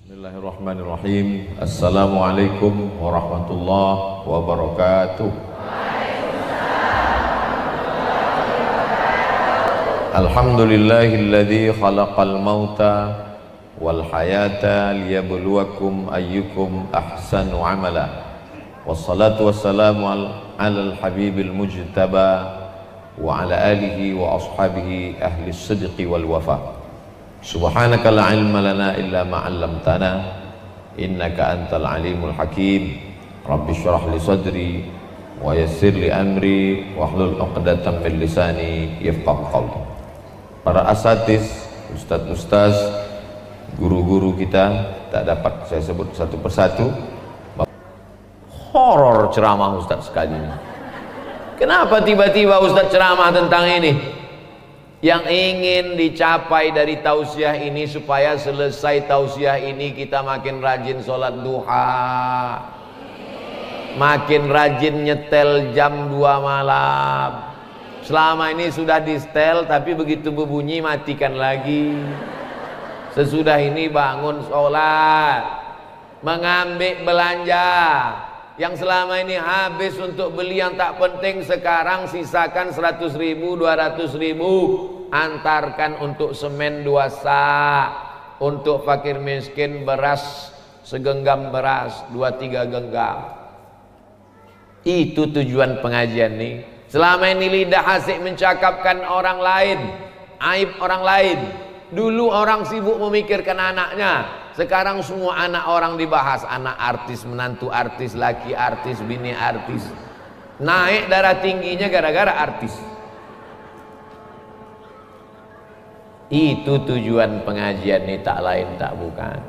Bismillahirrahmanirrahim. Assalamualaikum warahmatullahi wabarakatuh. Alhamdulillahilladzi khalaqal mauta wal hayata liyabluwakum ayyukum ahsanu amala. Wassalatu wassalamu alal habibil mujtaba wa ala alihi wa ashabihi ahli sidqi wal wafa. Subhanaka la ilma lana illa ma 'allamtana innaka antal alimul hakim. Rabbi shrah li sadri wa yassir li amri wahlul 'uqdatam min lisani yafqahu qawli. Para asatiz, ustaz-ustaz, guru-guru kita tak dapat saya sebut satu persatu. Horor ceramah ustaz sekali ini. Kenapa tiba-tiba ustaz ceramah tentang ini? Yang ingin dicapai dari tausiah ini supaya selesai tausiah ini kita makin rajin sholat duha, makin rajin nyetel jam 2 malam. Selama ini sudah di setel tapi begitu berbunyi matikan lagi. Sesudah ini bangun sholat, mengambil belanja yang selama ini habis untuk beli yang tak penting, sekarang sisakan 100.000, 200.000, antarkan untuk semen 2 sak, untuk fakir miskin beras segenggam beras 2-3 genggam. Itu tujuan pengajian nih. Selama ini lidah asik mencakapkan orang lain, aib orang lain. Dulu orang sibuk memikirkan anaknya, sekarang semua anak orang dibahas. Anak artis, menantu artis, laki artis, bini artis. Naik darah tingginya gara-gara artis. Itu tujuan pengajian ini, tak lain tak bukan.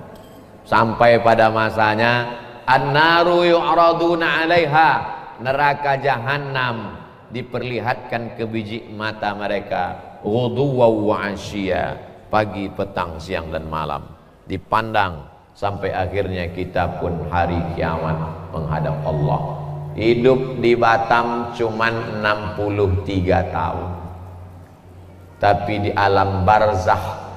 Sampai pada masanya an-naru yu'raduna 'alaiha, neraka jahanam diperlihatkan ke biji mata mereka, ghuduwan wa 'ashiyya, pagi, petang, siang dan malam dipandang sampai akhirnya kita pun hari kiamat menghadap Allah. Hidup di Batam cuman 63 tahun, tapi di alam barzakh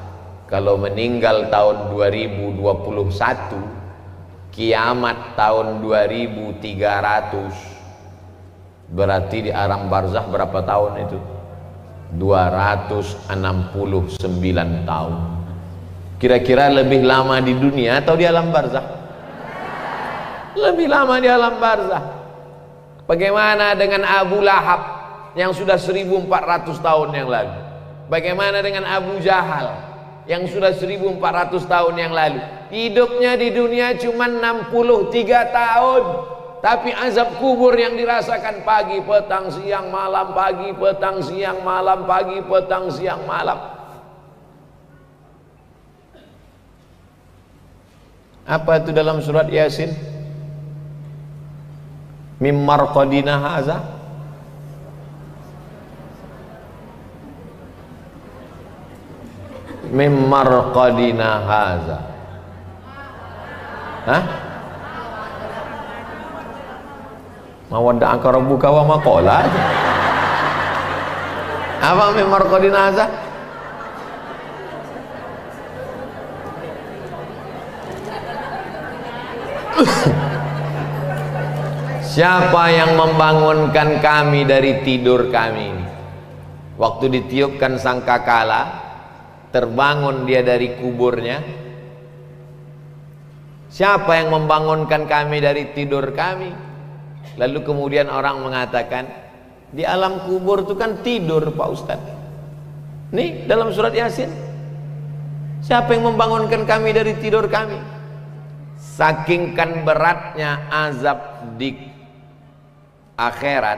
kalau meninggal tahun 2021, kiamat tahun 2300, berarti di alam barzakh berapa tahun itu? 269 tahun. Kira-kira lebih lama di dunia atau di alam barzakh? Lebih lama di alam barzakh. Bagaimana dengan Abu Lahab yang sudah 1400 tahun yang lalu? Bagaimana dengan Abu Jahal yang sudah 1400 tahun yang lalu? Hidupnya di dunia cuma 63 tahun, tapi azab kubur yang dirasakan pagi, petang, siang, malam, pagi, petang, siang, malam, pagi, petang, siang, malam. Apa itu dalam surat Yasin? Mim marqadina haza, mim marqadina haza. Hah? Mawadda'aka rabbuka wa ma qala. Apa mim marqadina haza? Siapa yang membangunkan kami dari tidur kami ini? Waktu ditiupkan sangkakala, terbangun dia dari kuburnya. Siapa yang membangunkan kami dari tidur kami? Lalu kemudian orang mengatakan, di alam kubur itu kan tidur Pak Ustadz. Nih dalam surat Yasin, siapa yang membangunkan kami dari tidur kami? Sakingkan beratnya azab di akhirat,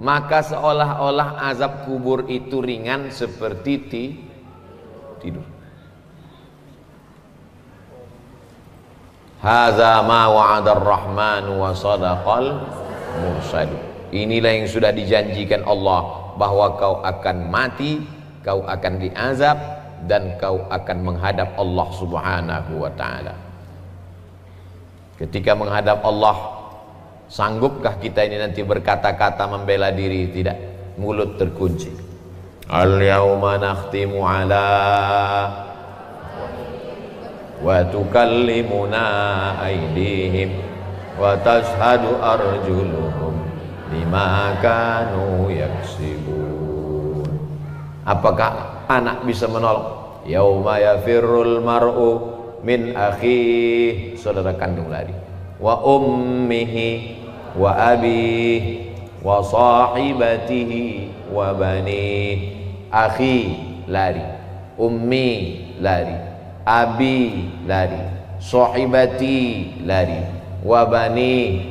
maka seolah-olah azab kubur itu ringan seperti tidur. Hadza ma wa'adar rahmanu wa sadaqal mursal. Inilah yang sudah dijanjikan Allah, bahwa kau akan mati, kau akan diazab, dan kau akan menghadap Allah subhanahu wa ta'ala. Ketika menghadap Allah, sanggupkah kita ini nanti berkata-kata membela diri? Tidak, mulut terkunci. Al-yawma nakhtimu ala wa tukallimuna aydihim wa tashhadu arjuluhum bima kanu yaksibun. Apakah anak bisa menolong? Yauma yafirrul mar'u min akhihi, saudara kandung lari, wa ummihi wa abihi wa sahibatihi wa bani. Akhi lari, ummi lari, abi lari, sahibati lari, wa bani.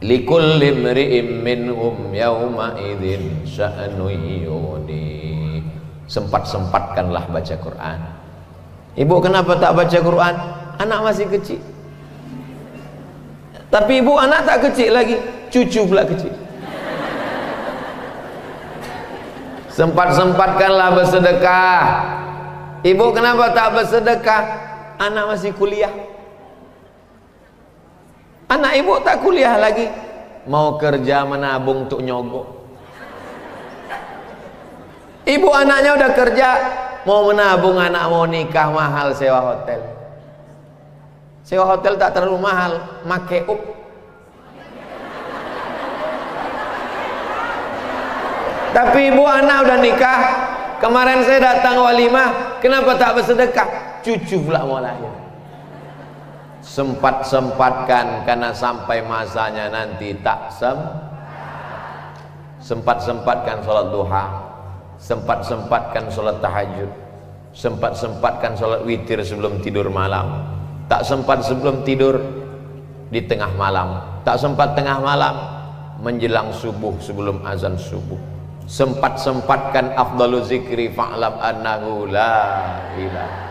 Likulli imri'in minhum yawma idzin sya'nu yughni. Sempat-sempatkanlah baca Quran. Ibu kenapa tak baca Quran? Anak masih kecil. Tapi ibu anak tak kecil lagi, cucu pula kecil. Sempat-sempatkanlah bersedekah. Ibu kenapa tak bersedekah? Anak masih kuliah. Anak ibu tak kuliah lagi, mau kerja menabung untuk nyogok. Ibu anaknya udah kerja, mau menabung, anak mau nikah, mahal sewa hotel. Sewa hotel tak terlalu mahal, make up. Tapi ibu anak udah nikah, kemarin saya datang walimah, kenapa tak bersedekah? Cucu pula mau lahir. Sempat-sempatkan, karena sampai masanya nanti tak sempat-sempatkan sholat duha, sempat-sempatkan sholat tahajud, sempat-sempatkan sholat witir sebelum tidur malam. Tak sempat sebelum tidur, di tengah malam. Tak sempat tengah malam, menjelang subuh sebelum azan subuh. Sempat-sempatkan afdalu zikri fa'lam annahu la ilaha.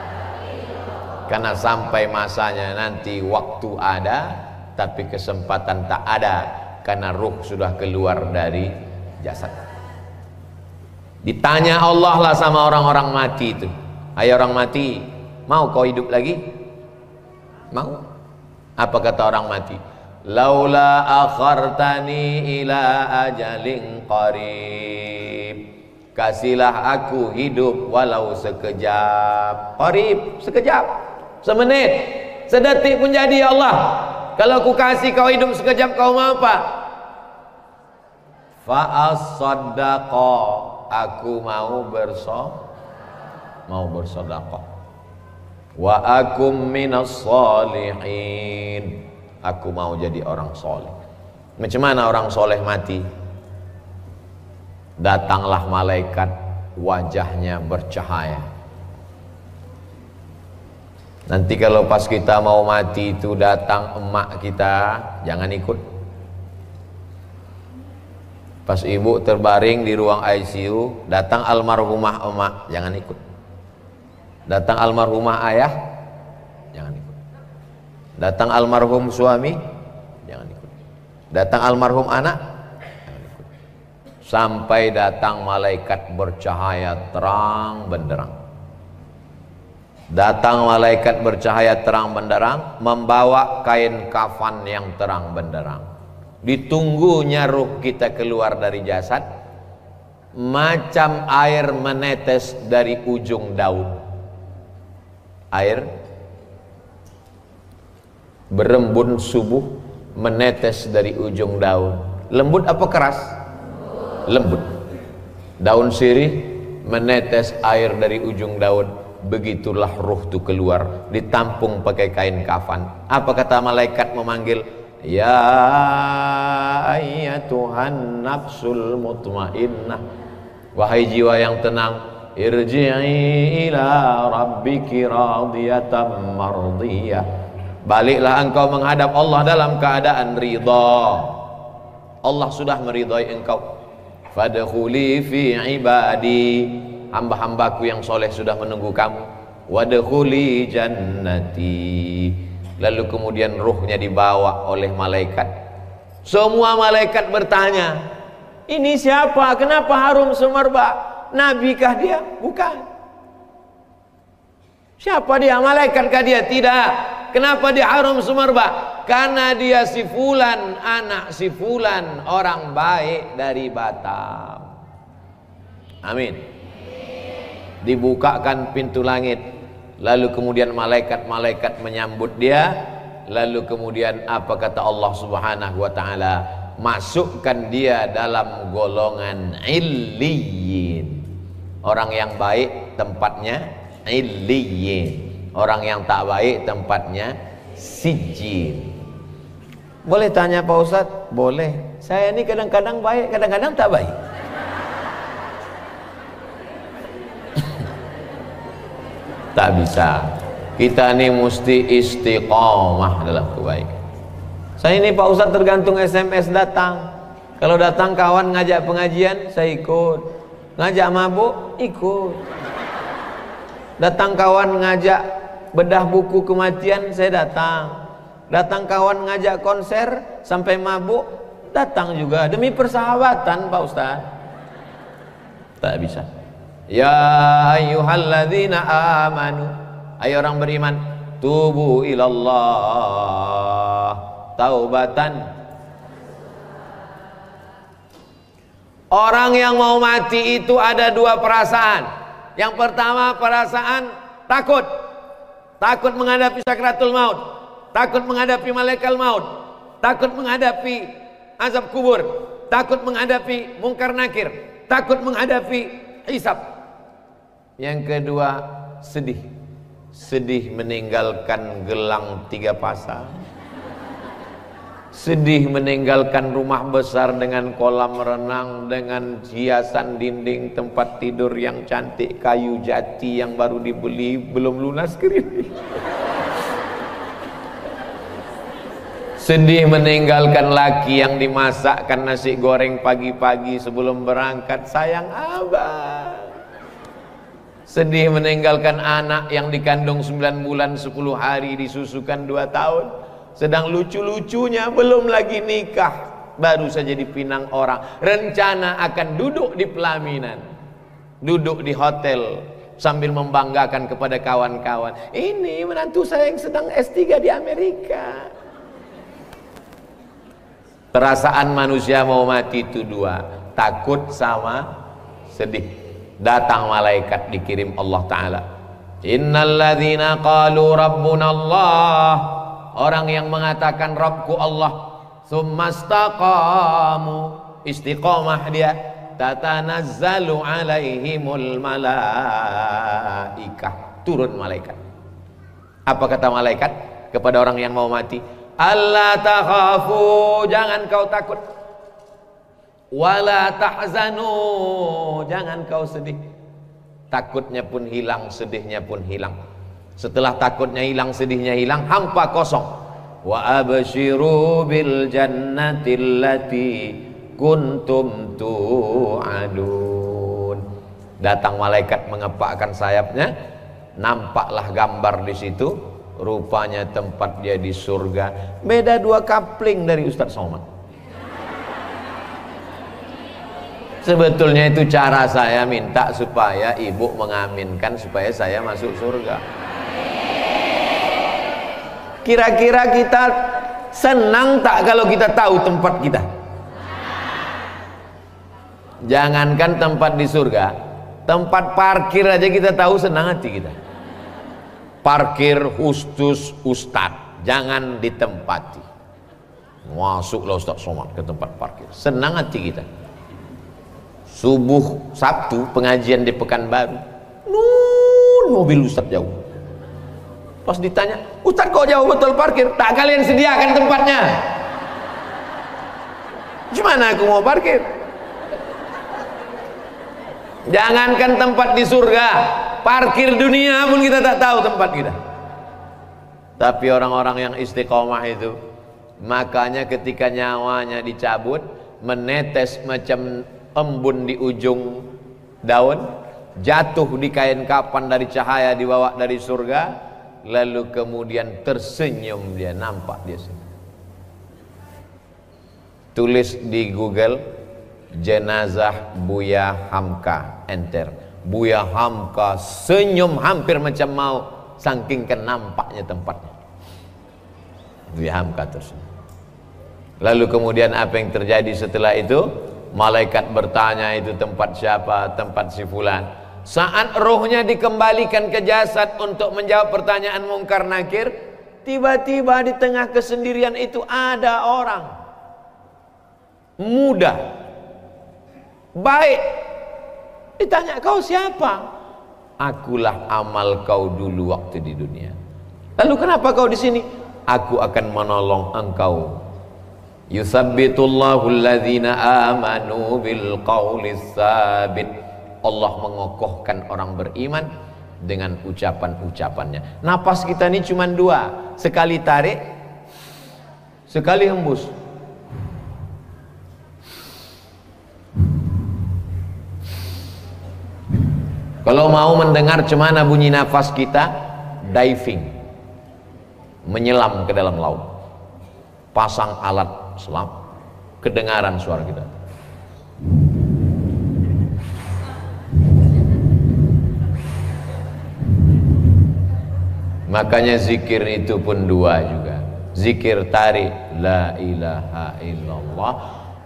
Karena sampai masanya nanti waktu ada, tapi kesempatan tak ada, karena ruh sudah keluar dari jasad. Ditanya Allah lah sama orang-orang mati itu, hai orang mati, mau kau hidup lagi? Mau? Apa kata orang mati? Laula akhartani ila ajalin qarib, kasihlah aku hidup walau sekejap. Qarib, sekejap, semenit, sedetik pun jadi. Ya Allah, kalau aku kasih kau hidup sekejap, kau mau apa? Fa'as-saddaqa, aku mau bersedekah. Wa akum minas sholihin, aku mau jadi orang soleh. Macam mana orang soleh mati? Datanglah malaikat, wajahnya bercahaya. Nanti kalau pas kita mau mati itu datang emak kita, jangan ikut. Pas ibu terbaring di ruang ICU, datang almarhumah emak, jangan ikut. Datang almarhumah ayah, jangan ikut. Datang almarhum suami, jangan ikut. Datang almarhum anak, jangan ikut. Sampai datang malaikat bercahaya terang benderang. Datang malaikat bercahaya terang benderang, membawa kain kafan yang terang benderang. Ditunggunya ruh kita keluar dari jasad, macam air menetes dari ujung daun. Air berembun subuh menetes dari ujung daun. Lembut apa keras? Lembut. Daun sirih menetes air dari ujung daun. Begitulah ruh itu keluar, ditampung pakai kain kafan. Apa kata malaikat memanggil? Ya ayyatuhan nafsul mutmainnah, wahai jiwa yang tenang, irji'i ila rabbiki radiyatan mardiyah, baliklah engkau menghadap Allah dalam keadaan ridha. Allah sudah meridhai engkau. Fadkhuli fi ibadi, hamba-hambaku yang soleh sudah menunggu kamu. Wadkhuli jannati, lalu kemudian ruhnya dibawa oleh malaikat. Semua malaikat bertanya, ini siapa? Kenapa harum semerbak? Nabikah dia? Bukan. Siapa dia? Malaikatkah dia? Tidak. Kenapa dia harum semerbak? Karena dia si fulan, anak si fulan, orang baik dari Batam. Amin. Dibukakan pintu langit, Lalu kemudian malaikat-malaikat menyambut dia. Lalu kemudian apa kata Allah Subhanahu wa taala? Masukkan dia dalam golongan illiyin. Orang yang baik tempatnya illiyin, orang yang tak baik tempatnya sijjin. Boleh tanya Pak Ustadz? Boleh. Saya ini kadang-kadang baik, kadang-kadang tak baik. Tak bisa. Kita ini mesti istiqomah dalam kebaikan. Saya ini Pak Ustadz tergantung SMS datang. Kalau datang kawan ngajak pengajian, saya ikut. Ngajak mabuk, ikut. Datang kawan ngajak bedah buku kematian, saya datang. Datang kawan ngajak konser sampai mabuk, datang juga. Demi persahabatan Pak Ustadz. Tak bisa. Ya ayyuhalladzina amanu, ayo orang beriman, tubu ilallah taubatan. Orang yang mau mati itu ada dua perasaan. Yang pertama perasaan takut. Takut menghadapi sakratul maut, takut menghadapi malaikat maut, takut menghadapi azab kubur, takut menghadapi mungkar nakir, takut menghadapi hisab. Yang kedua sedih. Sedih meninggalkan gelang 3 pasang. Sedih meninggalkan rumah besar dengan kolam renang, dengan hiasan dinding tempat tidur yang cantik, kayu jati yang baru dibeli belum lunas kredit. Sedih meninggalkan laki yang dimasakkan nasi goreng pagi-pagi sebelum berangkat, sayang abang. Sedih meninggalkan anak yang dikandung 9 bulan 10 hari disusukan 2 tahun, sedang lucu-lucunya belum lagi nikah, baru saja dipinang orang, rencana akan duduk di pelaminan, duduk di hotel sambil membanggakan kepada kawan-kawan, ini menantu saya yang sedang S3 di Amerika. Perasaan manusia mau mati itu 2, takut sama sedih. Datang malaikat dikirim Allah Ta'ala, innalladzina qalu rabbuna Allah, orang yang mengatakan Rabbku Allah, tsumastaqamu, istiqomah dia, tatanazzalu alaihimul malaikah, turun malaikat. Apa kata malaikat kepada orang yang mau mati? Allah takhafu, jangan kau takut. Wala tahzanu, jangan kau sedih. Takutnya pun hilang, sedihnya pun hilang. Setelah takutnya hilang, sedihnya hilang, hampa kosong. Wa abshiru bil jannati allati kuntum tu'adun. Datang malaikat mengepakkan sayapnya, nampaklah gambar di situ, rupanya tempat dia di surga. Beda 2 kapling dari Ustadz Somad. Sebetulnya itu cara saya minta supaya ibu mengaminkan supaya saya masuk surga. Kira-kira kita senang tak kalau kita tahu tempat kita? Jangankan tempat di surga, tempat parkir aja kita tahu, senang hati kita. Parkir khusus Ustadz, jangan ditempati. Masuklah Ustadz Somad ke tempat parkir, senang hati kita. Subuh Sabtu pengajian di Pekanbaru, mobil Ustadz jauh. Pas ditanya, Ustadz kok jauh betul parkir? Tak kalian sediakan tempatnya. Gimana aku mau parkir? Jangankan tempat di surga, parkir dunia pun kita tak tahu tempat kita. Tapi orang-orang yang istiqomah itu, makanya ketika nyawanya dicabut, menetes macam embun di ujung daun, jatuh di kain kapan dari cahaya dibawa dari surga, lalu kemudian tersenyum dia, nampak dia senyum. Tulis di Google, jenazah Buya Hamka, enter. Buya Hamka senyum hampir macam mau, saking nampaknya tempatnya. Buya Hamka tersenyum. Lalu kemudian apa yang terjadi setelah itu? Malaikat bertanya, itu tempat siapa? Tempat si fulan. Saat rohnya dikembalikan ke jasad untuk menjawab pertanyaan mungkar nakir, tiba-tiba di tengah kesendirian itu ada orang muda, baik. Ditanya, kau siapa? Akulah amal kau dulu waktu di dunia. Lalu kenapa kau di sini? Aku akan menolong engkau. Yutsabbitullahu alladhina amanu bil qawlis tsabit. Allah mengokohkan orang beriman dengan ucapan-ucapannya. Napas kita ini cuma dua, sekali tarik, sekali hembus. Kalau mau mendengar cemana bunyi nafas kita, diving, menyelam ke dalam laut, pasang alat selam, kedengaran suara kita. Makanya zikir itu pun dua juga. Zikir tarik la ilaha illallah,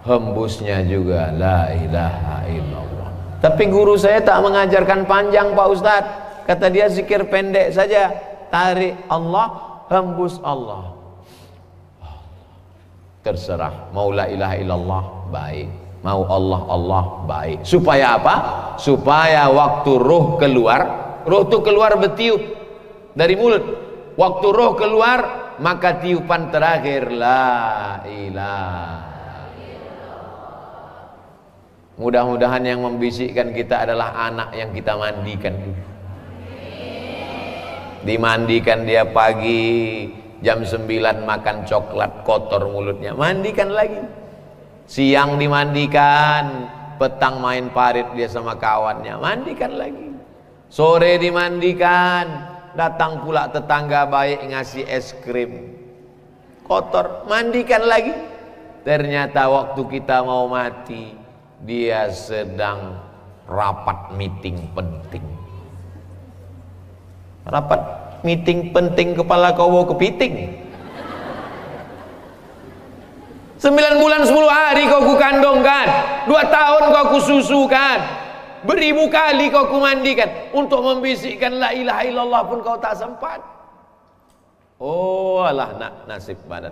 hembusnya juga la ilaha illallah. Tapi guru saya tak mengajarkan panjang Pak Ustadz. Kata dia zikir pendek saja. Tarik Allah, hembus Allah. Terserah. Mau la ilaha illallah, baik. Mau Allah, Allah, baik. Supaya apa? Supaya waktu roh keluar, roh itu keluar bertiup dari mulut. Waktu roh keluar, maka tiupan terakhir la ilaha. Mudah-mudahan yang membisikkan kita adalah anak yang kita mandikan dulu. Dimandikan dia pagi jam 9 makan coklat, kotor mulutnya, mandikan lagi. Siang dimandikan, petang main parit dia sama kawannya, mandikan lagi. Sore dimandikan, datang pula tetangga baik ngasih es krim, kotor, mandikan lagi. Ternyata waktu kita mau mati, dia sedang rapat meeting penting. Rapat meeting penting kepala kau kepiting. 9 bulan 10 hari kau kukandongkan, 2 tahun kau kususukan, beribu kali kau kumandikan. Untuk membisikkan la ilaha illallah pun kau tak sempat. Oh alah nasib badan.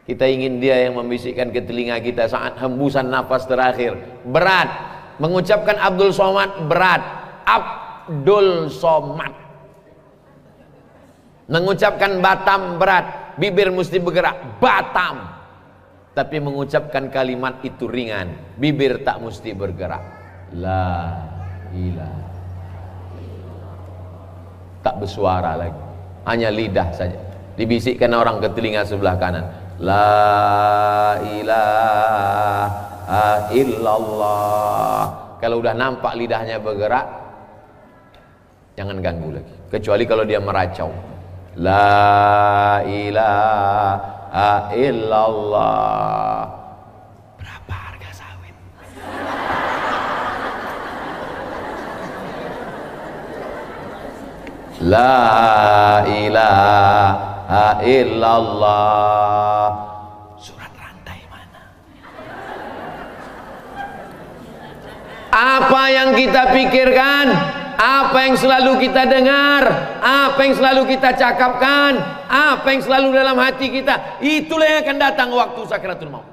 Kita ingin dia yang membisikkan ke telinga kita saat hembusan nafas terakhir. Berat. Mengucapkan Abdul Somad berat. Abdul Somad. Mengucapkan Batam berat. Bibir mesti bergerak. Batam. Tapi mengucapkan kalimat itu ringan. Bibir tak mesti bergerak. La ilaha. Tak bersuara lagi. Hanya lidah saja. Dibisikkan orang ke telinga sebelah kanan. La ilaha illallah. Kalau udah nampak lidahnya bergerak, jangan ganggu lagi. Kecuali kalau dia meracau. La ilaha illallah. Berapa harga sawit? La ilaha illallah. Surat rantai mana? Apa yang kita pikirkan, apa yang selalu kita dengar, apa yang selalu kita cakapkan, apa yang selalu dalam hati kita, itulah yang akan datang waktu sakratul maut.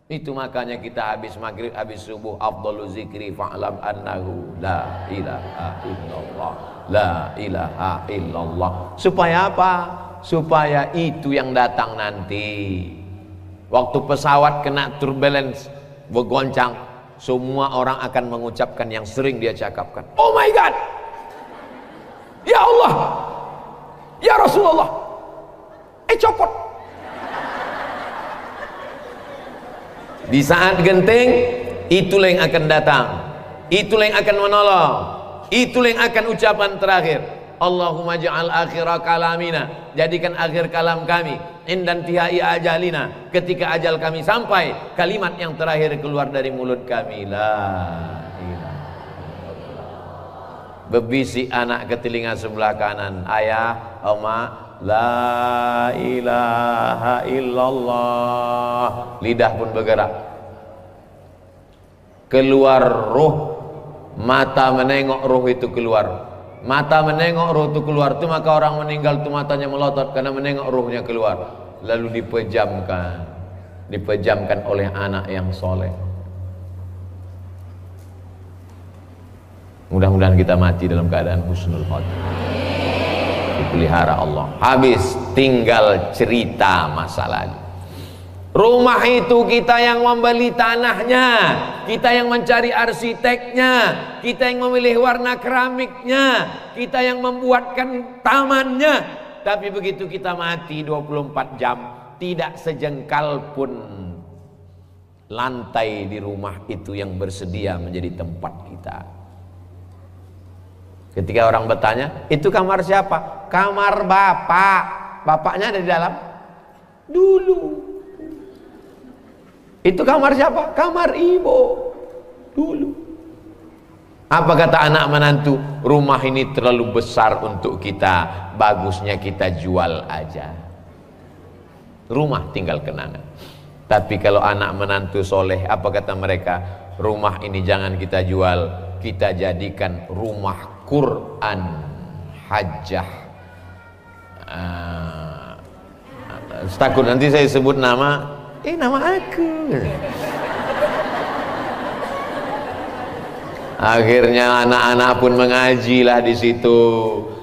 Itu makanya kita habis maghrib, habis subuh, afdalu zikri fa'lam annahu la ilaha illallah, la ilaha illallah. Supaya apa? Supaya itu yang datang nanti. Waktu pesawat kena turbulence, bergoncang, semua orang akan mengucapkan yang sering dia cakapkan. Oh my God, ya Allah, ya Rasulullah, copot. Di saat genting, itulah yang akan datang, itulah yang akan menolong, itulah yang akan ucapan terakhir. Allahumma ja'al akhira kalamina, jadikan akhir kalam kami, indan tihai ajalina, ketika ajal kami sampai, kalimat yang terakhir keluar dari mulut kami, la ilaha illallah. Bebisik anak ke telinga sebelah kanan, ayah, oma, la ilaha illallah. Lidah pun bergerak, keluar ruh mata menengok roh itu keluar. Mata menengok roh itu keluar itu maka orang meninggal itu matanya melotot karena menengok rohnya keluar. Lalu dipejamkan oleh anak yang soleh. Mudah-mudahan kita mati dalam keadaan husnul khotimah, dipelihara Allah. Habis tinggal cerita masa lalu. Rumah itu kita yang membeli tanahnya, kita yang mencari arsiteknya, kita yang memilih warna keramiknya, kita yang membuatkan tamannya. Tapi begitu kita mati 24 jam, tidak sejengkal pun lantai di rumah itu yang bersedia menjadi tempat kita. Ketika orang bertanya, itu kamar siapa? Kamar bapak. Bapaknya ada di dalam? Dulu. Itu kamar siapa? Kamar ibu. Dulu. Apa kata anak menantu? Rumah ini terlalu besar untuk kita. Bagusnya kita jual aja. Rumah tinggal kenangan. Tapi kalau anak menantu soleh, apa kata mereka? Rumah ini jangan kita jual, kita jadikan rumah Quran hajjah. Takut nanti saya sebut nama. Nama aku. Akhirnya anak-anak pun mengajilah di situ.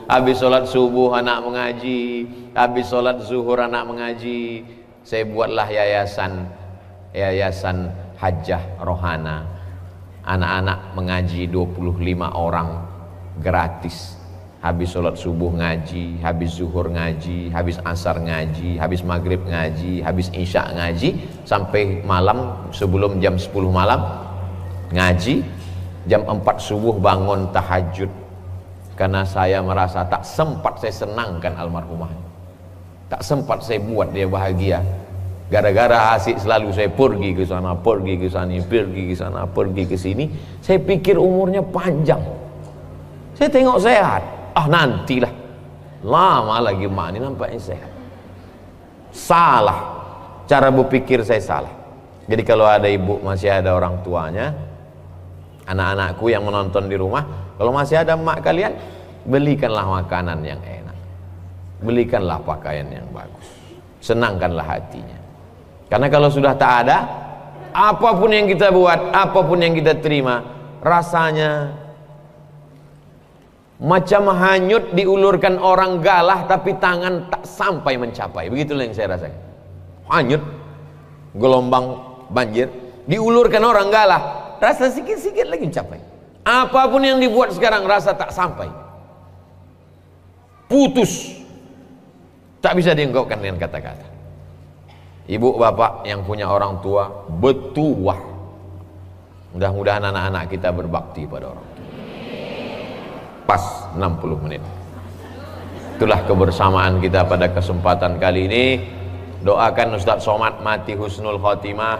Habis sholat subuh anak mengaji, habis sholat zuhur anak mengaji. Saya buatlah yayasan hajjah rohana. Anak-anak mengaji 25 orang gratis. Habis sholat subuh ngaji, habis zuhur ngaji, habis asar ngaji, habis maghrib ngaji, habis isya ngaji, sampai malam sebelum jam 10 malam ngaji, jam 4 subuh bangun tahajud. Karena saya merasa tak sempat saya senangkan almarhumah, tak sempat saya buat dia bahagia. Gara-gara asik selalu saya pergi ke sana, pergi ke sana, pergi ke sana, pergi ke sini. Saya pikir umurnya panjang. Saya tengok sehat. Nantilah. Lama lagi mak ini nampaknya sehat. Salah. Cara berpikir saya salah. Jadi kalau ada ibu masih ada orang tuanya, anak-anakku yang menonton di rumah, kalau masih ada mak kalian, belikanlah makanan yang enak, belikanlah pakaian yang bagus, senangkanlah hatinya. Karena kalau sudah tak ada, apapun yang kita buat, apapun yang kita terima, rasanya macam hanyut diulurkan orang galah tapi tangan tak sampai mencapai. Begitulah yang saya rasakan. Hanyut, gelombang banjir, diulurkan orang galah, rasa sikit-sikit lagi mencapai. Apapun yang dibuat sekarang rasa tak sampai, putus, tak bisa diungkapkan dengan kata-kata. Ibu bapak yang punya orang tua betuah. Mudah-mudahan anak-anak kita berbakti pada orang tua. Pas 60 menit. Itulah kebersamaan kita pada kesempatan kali ini. Doakan Ustadz Somad mati husnul khotimah.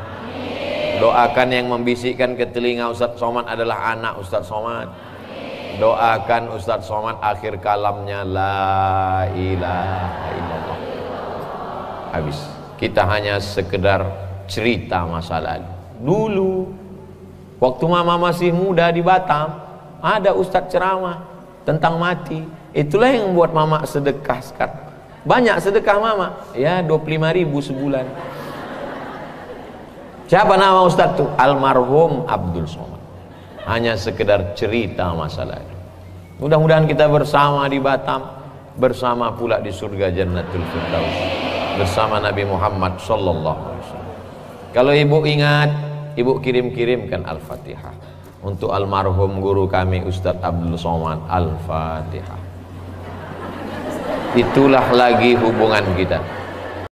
Doakan yang membisikkan ke telinga Ustadz Somad adalah anak Ustadz Somad. Doakan Ustadz Somad akhir kalamnya la ilaha illallah. Habis. Kita hanya sekedar cerita masa lalu. Dulu waktu mama masih muda di Batam, ada Ustadz ceramah tentang mati. Itulah yang membuat mama sedekah sekarang. Banyak sedekah mama, ya 25.000 sebulan. Siapa nama Ustadz itu? Almarhum Abdul Somad. Hanya sekedar cerita masa lalu. Mudah-mudahan kita bersama di Batam, bersama pula di surga Jannatul Firdaus, bersama Nabi Muhammad sallallahu alaihi wasallam. Kalau ibu ingat, ibu kirim-kirimkan Al-Fatihah untuk almarhum guru kami Ustadz Abdul Somad. Al-Fatihah. Itulah lagi hubungan kita.